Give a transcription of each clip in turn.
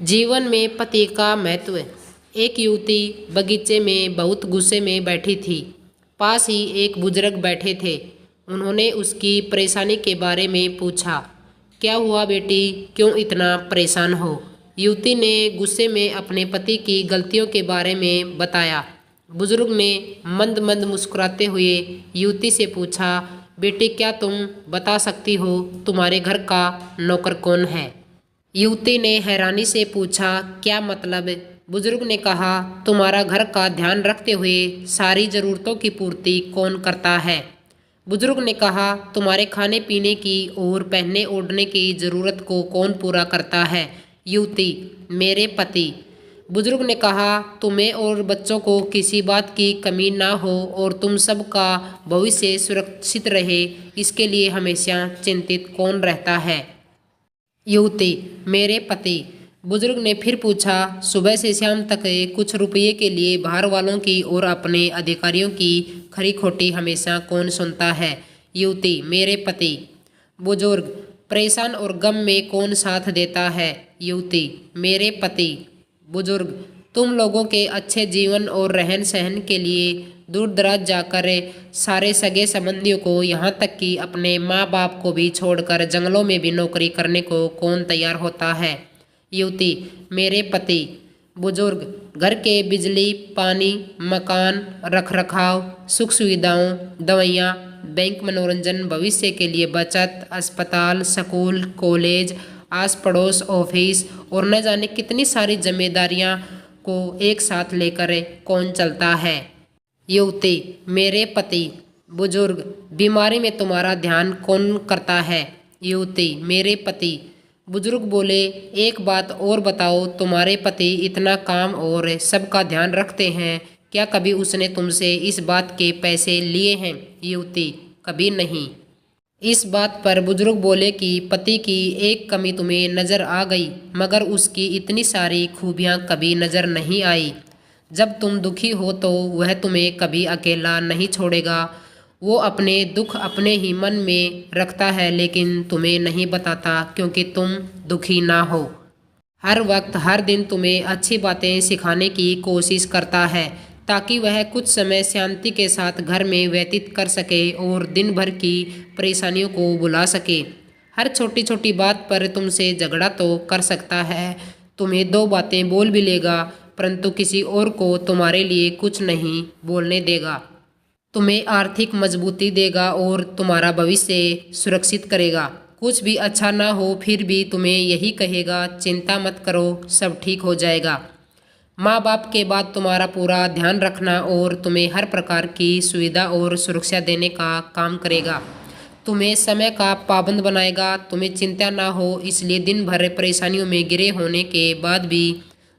जीवन में पति का महत्व। एक युवती बगीचे में बहुत गुस्से में बैठी थी। पास ही एक बुजुर्ग बैठे थे। उन्होंने उसकी परेशानी के बारे में पूछा। क्या हुआ बेटी, क्यों इतना परेशान हो? युवती ने गुस्से में अपने पति की गलतियों के बारे में बताया। बुजुर्ग ने मंद मंद मुस्कुराते हुए युवती से पूछा, बेटी क्या तुम बता सकती हो तुम्हारे घर का नौकर कौन है? युवती ने हैरानी से पूछा, क्या मतलब? बुजुर्ग ने कहा, तुम्हारा घर का ध्यान रखते हुए सारी ज़रूरतों की पूर्ति कौन करता है? बुजुर्ग ने कहा, तुम्हारे खाने पीने की और पहनने ओढ़ने की ज़रूरत को कौन पूरा करता है? युवती, मेरे पति। बुजुर्ग ने कहा, तुम्हें और बच्चों को किसी बात की कमी ना हो और तुम सबका भविष्य सुरक्षित रहे, इसके लिए हमेशा चिंतित कौन रहता है? युवती, मेरे पति। बुजुर्ग ने फिर पूछा, सुबह से शाम तक कुछ रुपये के लिए बाहर वालों की और अपने अधिकारियों की खरी खोटी हमेशा कौन सुनता है? युवती, मेरे पति। बुजुर्ग, परेशान और गम में कौन साथ देता है? युवती, मेरे पति। बुजुर्ग, तुम लोगों के अच्छे जीवन और रहन सहन के लिए दूर दराज जाकर सारे सगे संबंधियों को, यहाँ तक कि अपने माँ बाप को भी छोड़कर जंगलों में भी नौकरी करने को कौन तैयार होता है? युवती, मेरे पति। बुजुर्ग, घर के बिजली पानी मकान रख रखाव सुख सुविधाओं दवाइयाँ बैंक मनोरंजन भविष्य के लिए बचत अस्पताल स्कूल कॉलेज आस पड़ोस ऑफिस और न जाने कितनी सारी जिम्मेदारियां को एक साथ लेकर कौन चलता है? युवती, मेरे पति। बुजुर्ग, बीमारी में तुम्हारा ध्यान कौन करता है? युवती, मेरे पति। बुजुर्ग बोले, एक बात और बताओ, तुम्हारे पति इतना काम और सबका ध्यान रखते हैं, क्या कभी उसने तुमसे इस बात के पैसे लिए हैं? युवती, कभी नहीं। इस बात पर बुजुर्ग बोले कि पति की एक कमी तुम्हें नज़र आ गई, मगर उसकी इतनी सारी खूबियाँ कभी नज़र नहीं आई। जब तुम दुखी हो तो वह तुम्हें कभी अकेला नहीं छोड़ेगा। वो अपने दुख अपने ही मन में रखता है, लेकिन तुम्हें नहीं बताता क्योंकि तुम दुखी ना हो। हर वक्त हर दिन तुम्हें अच्छी बातें सिखाने की कोशिश करता है, ताकि वह कुछ समय शांति के साथ घर में व्यतीत कर सके और दिन भर की परेशानियों को भुला सके। हर छोटी छोटी बात पर तुमसे झगड़ा तो कर सकता है, तुम्हें दो बातें बोल भी लेगा, परंतु किसी और को तुम्हारे लिए कुछ नहीं बोलने देगा। तुम्हें आर्थिक मजबूती देगा और तुम्हारा भविष्य सुरक्षित करेगा। कुछ भी अच्छा ना हो फिर भी तुम्हें यही कहेगा, चिंता मत करो, सब ठीक हो जाएगा। माँ बाप के बाद तुम्हारा पूरा ध्यान रखना और तुम्हें हर प्रकार की सुविधा और सुरक्षा देने का काम करेगा। तुम्हें समय का पाबंद बनाएगा। तुम्हें चिंता ना हो इसलिए दिन भर परेशानियों में घिरे होने के बाद भी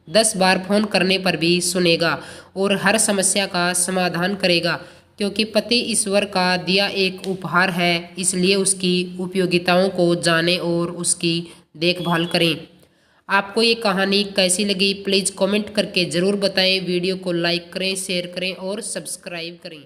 10 बार फोन करने पर भी सुनेगा और हर समस्या का समाधान करेगा, क्योंकि पति ईश्वर का दिया एक उपहार है, इसलिए उसकी उपयोगिताओं को जानें और उसकी देखभाल करें। आपको ये कहानी कैसी लगी प्लीज़ कमेंट करके ज़रूर बताएं। वीडियो को लाइक करें, शेयर करें और सब्सक्राइब करें।